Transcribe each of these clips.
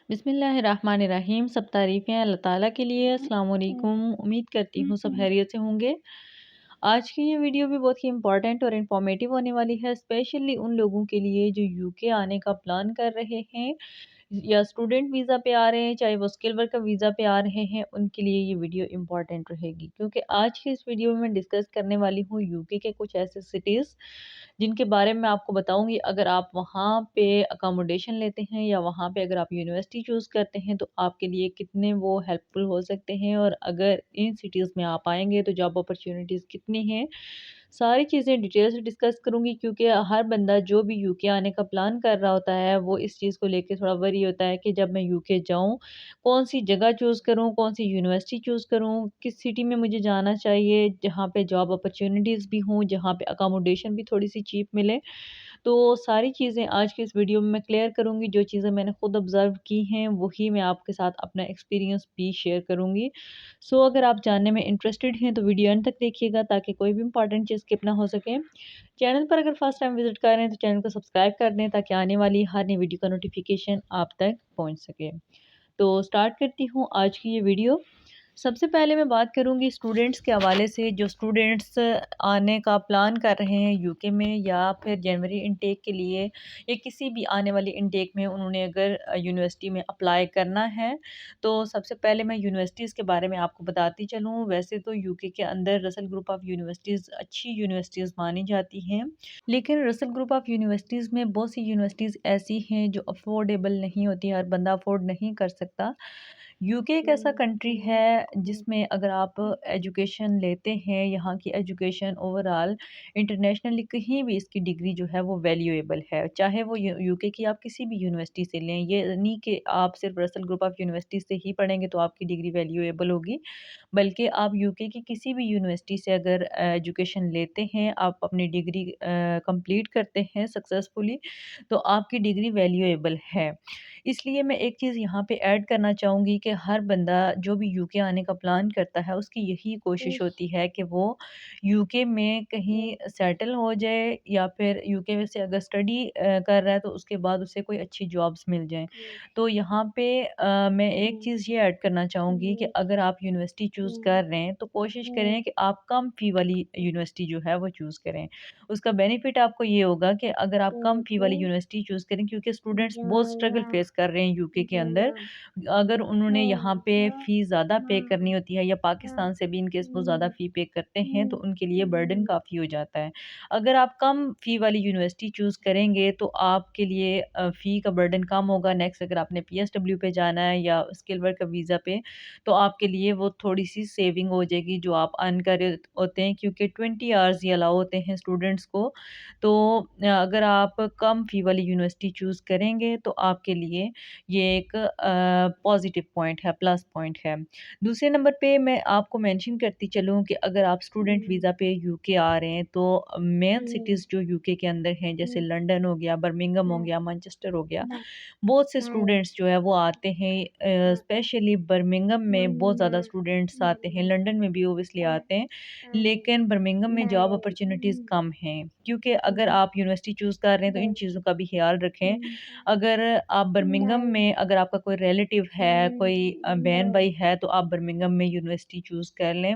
बिस्मिल्लाहिर्रहमानिर्रहीम। सब तारीफ़ें अल्लाह ताला के लिए। अस्सलाम वालेकुम। उम्मीद करती हूँ सब खैरियत से होंगे। आज की ये वीडियो भी बहुत ही इम्पोर्टेंट और इन्फॉर्मेटिव होने वाली है, स्पेशली उन लोगों के लिए जो यूके आने का प्लान कर रहे हैं या स्टूडेंट वीज़ा पे आ रहे हैं, चाहे वो स्किल वर्कर वीज़ा पे आ रहे हैं, उनके लिए ये वीडियो इम्पोर्टेंट रहेगी। क्योंकि आज की इस वीडियो में मैं डिस्कस करने वाली हूँ यूके के कुछ ऐसे सिटीज़ जिनके बारे में आपको बताऊँगी। अगर आप वहाँ पे अकोमोडेशन लेते हैं या वहाँ पे अगर आप यूनिवर्सिटी चूज़ करते हैं तो आपके लिए कितने वो हेल्पफुल हो सकते हैं, और अगर इन सिटीज़ में आप आएँगे तो जॉब अपॉर्च्युनिटीज़ कितनी हैं। सारी चीज़ें डिटेल से डिस्कस करूँगी, क्योंकि हर बंदा जो भी यूके आने का प्लान कर रहा होता है वो इस चीज़ को लेके थोड़ा वरी होता है कि जब मैं यूके जाऊँ, कौन-सी जगह चूज़ करूँ, कौन-सी यूनिवर्सिटी चूज़ करूँ, किस सिटी में मुझे जाना चाहिए जहाँ पे जॉब अपॉर्च्युनिटीज़ भी हों, जहाँ पे अकोमोडेशन भी थोड़ी-सी चीप मिले। तो सारी चीज़ें आज की इस वीडियो में मैं क्लियर करूँगी। जो चीज़ें मैंने खुद ऑब्ज़र्व की हैं वही मैं आपके साथ अपना एक्सपीरियंस भी शेयर करूँगी। सो अगर आप जानने में इंटरेस्टेड हैं तो वीडियो एंड तक देखिएगा ताकि कोई भी इंपॉर्टेंट चीज़ स्किप ना हो सके। चैनल पर अगर फर्स्ट टाइम विज़िट कर रहे हैं तो चैनल को सब्सक्राइब कर दें ताकि आने वाली हर नई वीडियो का नोटिफिकेशन आप तक पहुँच सके। तो स्टार्ट करती हूँ आज की ये वीडियो। सबसे पहले मैं बात करूँगी स्टूडेंट्स के हवाले से। जो स्टूडेंट्स आने का प्लान कर रहे हैं यूके में, या फिर जनवरी इनटेक के लिए या किसी भी आने वाली इनटेक में उन्होंने अगर यूनिवर्सिटी में अप्लाई करना है, तो सबसे पहले मैं यूनिवर्सिटीज़ के बारे में आपको बताती चलूँ। वैसे तो यूके के अंदर रसल ग्रुप ऑफ यूनिवर्सिटीज़ अच्छी यूनिवर्सिटीज़ मानी जाती हैं, लेकिन रसल ग्रुप ऑफ यूनिवर्सिटीज़ में बहुत सी यूनिवर्सिटीज़ ऐसी हैं जो अफोर्डेबल नहीं होती, हर बंदा अफोर्ड नहीं कर सकता। यूके एक ऐसा कंट्री है जिसमें अगर आप एजुकेशन लेते हैं, यहाँ की एजुकेशन ओवरऑल इंटरनेशनली कहीं भी इसकी डिग्री जो है वो वैल्यूएबल है। चाहे वो यूके की आप किसी भी यूनिवर्सिटी से लें, ये नहीं कि आप सिर्फ रसल ग्रुप ऑफ यूनिवर्सिटी से ही पढ़ेंगे तो आपकी डिग्री वैल्यूएबल होगी, बल्कि आप यूके की किसी भी यूनिवर्सिटी से अगर एजुकेशन लेते हैं, आप अपनी डिग्री कंप्लीट करते हैं सक्सेसफुली, तो आपकी डिग्री वैल्यूएबल है। इसलिए मैं एक चीज़ यहाँ पे ऐड करना चाहूँगी कि हर बंदा जो भी यूके आने का प्लान करता है उसकी यही कोशिश होती है कि वो यूके में कहीं सेटल हो जाए, या फिर यूके में से अगर स्टडी कर रहा है तो उसके बाद उसे कोई अच्छी जॉब्स मिल जाएँ। तो यहाँ पे मैं एक चीज़ ये ऐड करना चाहूँगी कि अगर आप यूनिवर्सिटी चूज़ कर रहे हैं तो कोशिश करें कि आप कम फ़ी वाली यूनिवर्सिटी जो है वो चूज़ करें। उसका बेनिफिट आपको ये होगा कि अगर आप कम फ़ी वाली यूनिवर्सिटी चूज़ करें, क्योंकि स्टूडेंट्स बहुत स्ट्रगल फेस कर रहे हैं यूके के अंदर। अगर उन्होंने यहाँ पे फ़ी ज़्यादा पे करनी होती है, या पाकिस्तान से भी इन केस वो ज़्यादा फ़ी पे करते हैं, तो उनके लिए बर्डन काफ़ी हो जाता है। अगर आप कम फ़ी वाली यूनिवर्सिटी चूज़ करेंगे तो आपके लिए फ़ी का बर्डन कम होगा। नेक्स्ट अगर आपने पीएसडब्ल्यू पे जाना है या स्किल वर्कर वीज़ा पे, तो आपके लिए वो थोड़ी-सी सेविंग हो जाएगी जो आप अर्न कर रहे होते हैं, क्योंकि 20 आवर्स ये अलाउ होते हैं स्टूडेंट्स को। तो अगर आप कम फ़ी वाली यूनिवर्सिटी चूज़ करेंगे तो आपके लिए ये एक पॉज़िटिव पॉइंट है, प्लस पॉइंट है। दूसरे नंबर पे मैं आपको मेंशन करती चलूँ कि अगर आप स्टूडेंट वीज़ा पे यूके आ रहे हैं तो मेन सिटीज़ जो यूके के अंदर हैं, जैसे लंदन हो गया, बर्मिंघम हो गया, मैनचेस्टर हो गया, बहुत से स्टूडेंट्स जो है वो आते हैं। स्पेशली बर्मिंघम में बहुत ज़्यादा स्टूडेंट्स आते हैं, लंदन में भी ओबियसली आते हैं, लेकिन बर्मिंघम में जॉब अपॉर्च्युनिटीज़ कम हैं। क्योंकि अगर आप यूनिवर्सिटी चूज़ कर रहे हैं तो इन चीज़ों का भी ख़्याल रखें। अगर आप बर्मिंघम में अगर आपका कोई रिलेटिव है, कोई बहन-भाई है, तो आप बर्मिंघम में यूनिवर्सिटी चूज़ कर लें।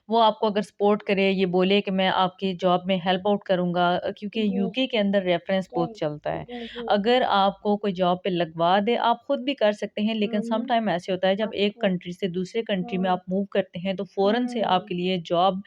वो आपको अगर सपोर्ट करे, ये बोले कि मैं आपकी जॉब में हेल्प आउट करूँगा, क्योंकि यूके के अंदर रेफ़रेंस बहुत चलता है। अगर आपको कोई जॉब पे लगवा दे, आप खुद भी कर सकते हैं, लेकिन सम टाइम ऐसे होता है जब एक कंट्री से दूसरे कंट्री में आप मूव करते हैं तो फ़ौरन से आपके लिए जॉब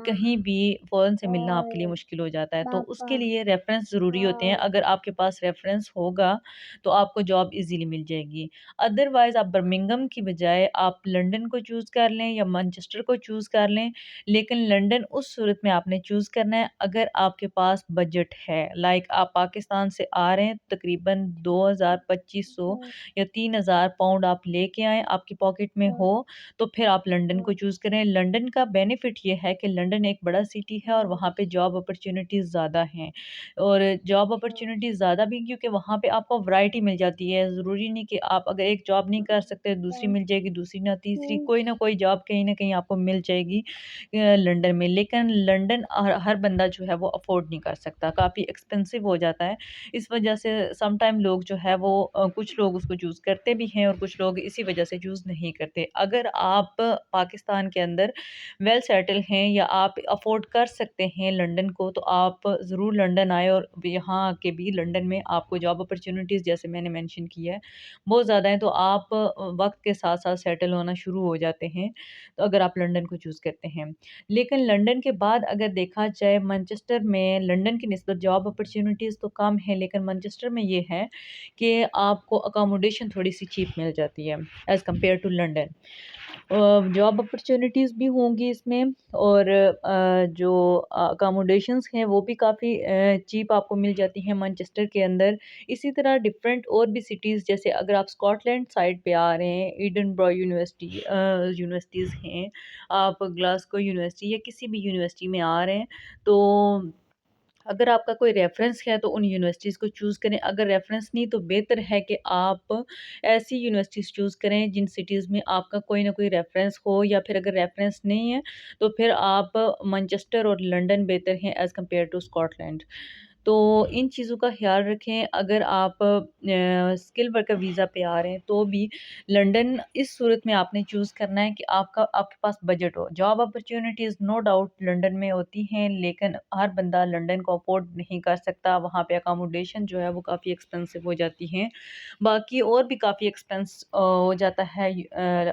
कहीं भी फ़ौरन से मिलना आपके लिए मुश्किल हो जाता है। तो उसके लिए रेफ़रेंस ज़रूरी होते हैं। अगर आपके पास रेफ़रेंस होगा, तो आपको जॉब ईज़िली मिल जाएगी। अदरवाइज़ आप बर्मिंघम की बजाय आप लंदन को चूज़ कर लें या मैनचेस्टर को चूज़ कर लें, लेकिन लंदन उस सूरत में आपने चूज़ करना है अगर आपके पास बजट है। लाइक आप पाकिस्तान से आ रहे हैं, तकरीबन 2000 2500 या 3000 पाउंड आप लेके आएँ, आपकी पॉकेट में हो, तो फिर आप लंदन को चूज़ करें। लंदन का बेनिफिट ये है कि लंदन एक बड़ा सिटी है और वहाँ पे जॉब अपॉर्च्युनिटीज़ ज़्यादा हैं, और जॉब अपॉर्च्युनिटीज़ ज़्यादा भी क्योंकि वहाँ पे आपको वैरायटी मिल जाती है। ज़रूरी नहीं कि आप अगर एक जॉब नहीं कर सकते, दूसरी मिल जाएगी, दूसरी ना तीसरी, कोई ना कोई जॉब कहीं न कहीं आपको मिल जाएगी। लंदन में। लेकिन लंदन हर बंदा जो है वो अफ़ोर्ड नहीं कर सकता, काफ़ी एक्सपेंसिव हो जाता है। इस वजह से सम टाइम लोग जो है वो कुछ लोग उसको चूज़ करते भी हैं और कुछ लोग इसी वजह से चूज़ नहीं करते। अगर आप पाकिस्तान के अंदर वेल सेटल हैं या आप अफ़ोर्ड कर सकते हैं लंदन को, तो आप ज़रूर लंदन आएँ और यहाँ आके भी लंदन में आपको जॉब अपॉर्च्युनिटीज़ जैसे मैंने मेंशन किया है, बहुत ज़्यादा है। तो आप वक़्त के साथ-साथ सेटल होना शुरू हो जाते हैं, तो अगर आप लंदन को चूज़ करते हैं। लेकिन लंदन के बाद अगर देखा जाए मैनचेस्टर में लंदन की निस्बत जॉब अपॉर्च्युनिटीज़ तो कम है, लेकिन मैनचेस्टर में ये है कि आपको अकोमोडेशन थोड़ी-सी चीप मिल जाती है as compare to London. Job opportunities भी होंगी इसमें और जो अकोमोडेशंस हैं वो भी काफ़ी चीप आपको मिल जाती हैं मैनचेस्टर के अंदर। इसी तरह डिफरेंट और भी सिटीज़ जैसे अगर आप स्कॉटलैंड साइड पे आ रहे हैं, एडिनबरा यूनिवर्सिटीज़ हैं, आप ग्लासगो यूनिवर्सिटी या किसी भी यूनिवर्सिटी में आ रहे हैं, तो अगर आपका कोई रेफ़रेंस है तो उन यूनिवर्सिटीज़ को चूज़ करें। अगर रेफ़रेंस नहीं तो बेहतर है कि आप ऐसी यूनिवर्सिटीज़ चूज़ करें जिन सिटीज़ में आपका कोई ना कोई रेफ़रेंस हो, या फिर अगर रेफ़रेंस नहीं है तो फिर आप मैनचेस्टर और लंदन बेहतर हैं एज़ कम्पेयर टू स्कॉटलैंड। तो इन चीज़ों का ख़्याल रखें। अगर आप स्किल वर्कर वीज़ा पे आ रहे हैं तो भी लंदन इस सूरत में आपने चूज़ करना है कि आपके पास बजट हो। Job opportunities no doubt London में होती हैं, लेकिन हर बंदा लंदन को अफ़ोर्ड नहीं कर सकता। वहाँ पे अकोमोडेशन जो है वो काफ़ी एक्सपेंसिव हो जाती हैं। बाकी और भी काफ़ी एक्सपेंस हो जाता है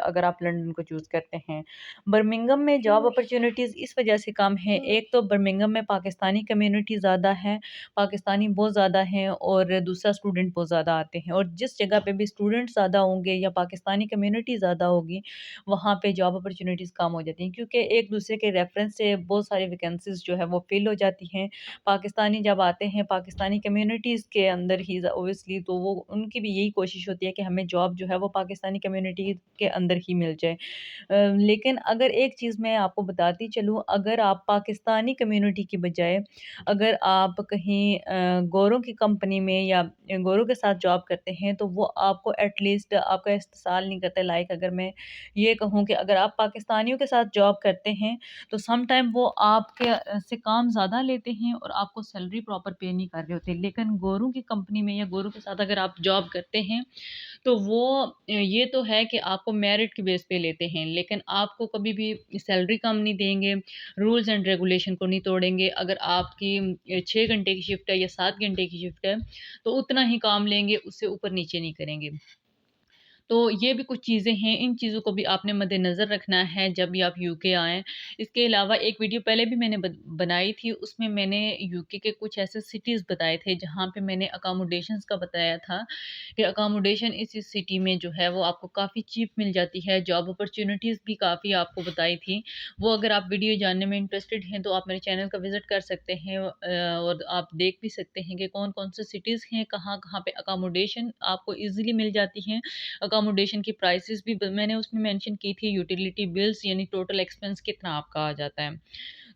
अगर आप लंदन को चूज़ करते हैं। बर्मिंघम में जॉब अपॉर्च्युनिटीज़ इस वजह से कम है, एक तो बर्मिंघम में पाकिस्तानी कम्युनिटी ज़्यादा है, पाकिस्तानी बहुत ज़्यादा हैं और दूसरा स्टूडेंट बहुत ज़्यादा आते हैं, और जिस जगह पे भी स्टूडेंट ज़्यादा होंगे या पाकिस्तानी कम्युनिटी ज़्यादा होगी, वहाँ पे जॉब अपॉर्च्युनिटीज़ कम हो जाती हैं, क्योंकि एक दूसरे के रेफरेंस से बहुत सारी वैकेंसीज़ जो है वो फिल हो जाती हैं। पाकिस्तानी जब आते हैं पाकिस्तानी कम्युनिटीज़ के अंदर ही ओबियसली, तो वो उनकी भी यही कोशिश होती है कि हमें जॉब जो है वो पाकिस्तानी कम्युनिटी के अंदर ही मिल जाए। लेकिन अगर एक चीज़ मैं आपको बताती चलूँ, अगर आप पाकिस्तानी कम्युनिटी की बजाय अगर आप कहीं गोरों की कंपनी में या गोरों के साथ जॉब करते हैं, तो वो आपको एटलीस्ट आपका इस्तेसाल नहीं करते। लाइक अगर मैं ये कहूँ कि अगर आप पाकिस्तानियों के साथ जॉब करते हैं, तो सम टाइम वो आपके से काम ज़्यादा लेते हैं और आपको सैलरी प्रॉपर पे नहीं कर रहे होते। लेकिन गोरों की कंपनी में या गोरों के साथ अगर आप जॉब करते हैं, तो वो ये तो है कि आपको मेरिट के बेस पे लेते हैं, लेकिन आपको कभी भी सैलरी कम नहीं देंगे, रूल्स एंड रेगुलेशन को नहीं तोड़ेंगे। अगर आपकी 6 घंटे की शिफ्ट है या 7 घंटे की शिफ्ट है, तो उतना ही काम लेंगे, उससे ऊपर-नीचे नहीं करेंगे। तो ये भी कुछ चीज़ें हैं, इन चीज़ों को भी आपने मद्देनज़र रखना है जब भी आप यूके आएँ। इसके अलावा एक वीडियो पहले भी मैंने बनाई थी, उसमें मैंने यूके के कुछ ऐसे सिटीज़ बताए थे जहाँ पे मैंने अकोमोडेशंस का बताया था कि अकोमोडेशन इस सिटी में जो है वो आपको काफ़ी चीप मिल जाती है, जॉब अपॉर्च्युनिटीज़ भी काफ़ी आपको बताई थी। वो अगर आप वीडियो जानने में इंटरेस्टेड हैं तो आप मेरे चैनल का विज़िट कर सकते हैं, और आप देख भी सकते हैं कि कौन-कौन से सिटीज़ हैं, कहाँ-कहाँ पे अकोमोडेशन आपको ईज़िली मिल जाती हैं। अकोमोडेशन की प्राइसेस भी मैंने उसमें मेंशन की थी, यूटिलिटी बिल्स यानी टोटल एक्सपेंस कितना आपका आ जाता है।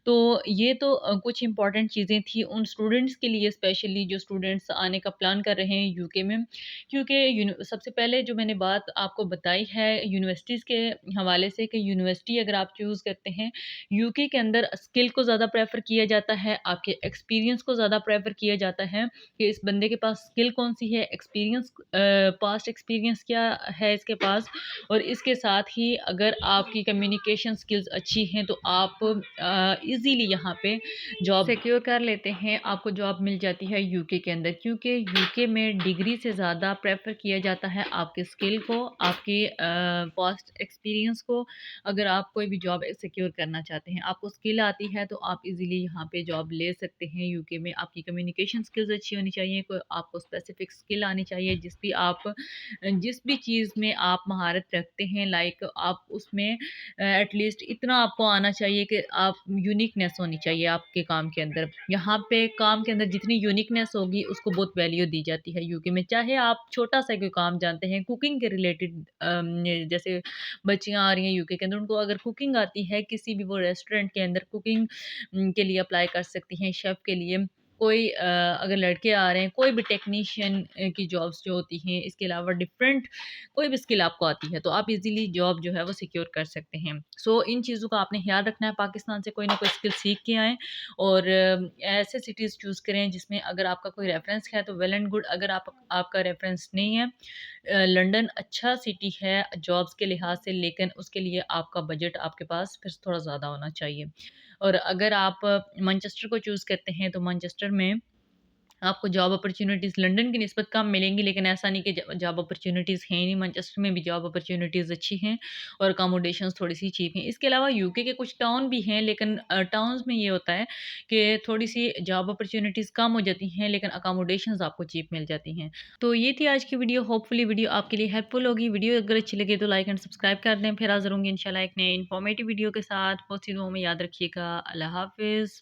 तो ये तो कुछ इम्पोर्टेंट चीज़ें थी उन स्टूडेंट्स के लिए, स्पेशली जो स्टूडेंट्स आने का प्लान कर रहे हैं यूके में। क्योंकि सबसे पहले जो मैंने बात आपको बताई है यूनिवर्सिटीज़ के हवाले से, कि यूनिवर्सिटी अगर आप चूज़ करते हैं, यूके के अंदर स्किल को ज़्यादा प्रेफ़र किया जाता है, आपके एक्सपीरियंस को ज़्यादा प्रेफ़र किया जाता है कि इस बंदे के पास स्किल कौन-सी है, एक्सपीरियंस पास्ट एक्सपीरियंस क्या है इसके पास, और इसके साथ ही अगर आपकी कम्युनिकेशन स्किल्स अच्छी हैं तो आप ईज़िली यहाँ पे जॉब सिक्योर कर लेते हैं, आपको जॉब मिल जाती है यूके के अंदर। क्योंकि यूके में डिग्री से ज़्यादा प्रेफ़र किया जाता है आपके स्किल को, आपके पास्ट एक्सपीरियंस को। अगर आप कोई भी जॉब सिक्योर करना चाहते हैं, आपको स्किल आती है तो आप ईज़िली यहाँ पे जॉब ले सकते हैं यूके में। आपकी कम्युनिकेशन स्किल्स अच्छी होनी चाहिए, कोई आपको स्पेसिफ़िक स्किल आनी चाहिए, जिस भी चीज़ में आप महारत रखते हैं, लाइक आप उसमें एटलीस्ट इतना आपको आना चाहिए कि आप यूनिकनेस होनी चाहिए आपके काम के अंदर। यहाँ पे काम के अंदर जितनी यूनिकनेस होगी उसको बहुत वैल्यू दी जाती है यूके में। चाहे आप छोटा-सा कोई काम जानते हैं, कुकिंग के रिलेटेड, जैसे बच्चियाँ आ रही हैं यूके के अंदर, उनको अगर कुकिंग आती है, किसी भी वो रेस्टोरेंट के अंदर कुकिंग के लिए अप्लाई कर सकती हैं, शेफ़ के लिए। कोई अगर लड़के आ रहे हैं, कोई भी टेक्नीशियन की जॉब्स जो होती हैं, इसके अलावा डिफरेंट कोई भी स्किल आपको आती है तो आप इजीली जॉब जो है वो सिक्योर कर सकते हैं। सो इन चीज़ों का आपने ख्याल रखना है, पाकिस्तान से कोई ना कोई स्किल सीख के आएँ और ऐसे सिटीज़ चूज़ करें जिसमें अगर आपका कोई रेफरेंस है तो वेल एंड गुड, अगर आपका रेफरेंस नहीं है, लंदन अच्छा सिटी है जॉब्स के लिहाज से, लेकिन उसके लिए आपका बजट आपके पास फिर थोड़ा ज़्यादा होना चाहिए। और अगर आप मैनचेस्टर को चूज़ करते हैं तो मैनचेस्टर में आपको जॉब अपॉर्च्युनिटीज़ लंदन की निस्बत कम मिलेंगी, लेकिन ऐसा नहीं कि ज जॉब अपॉर्च्युनिटीज़ हैं ही नहीं, मैनचेस्टर में भी जॉब अपॉर्च्युनिटीज़ अच्छी हैं और अकोमोडेशंस थोड़ी-सी चीप हैं। इसके अलावा यूके के कुछ टाउन भी हैं, लेकिन टाउन्स में ये होता है कि थोड़ी-सी जॉब अपॉर्च्युनिटीज़ कम हो जाती हैं, लेकिन अकोमोडेशंस आपको चीप मिल जाती हैं। तो ये थी आज की वीडियो, होपफुली वीडियो आपके लिए हेल्पफुल होगी। वीडियो अगर अच्छी लगे तो लाइक एंड सब्सक्राइब कर दें। फिर हाज़िर होंगे इंशाल्लाह एक नए इन्फॉर्मेटिव वीडियो के साथ। बहुत सी दुआओं में याद रखिएगा। अल्लाह हाफ़िज़।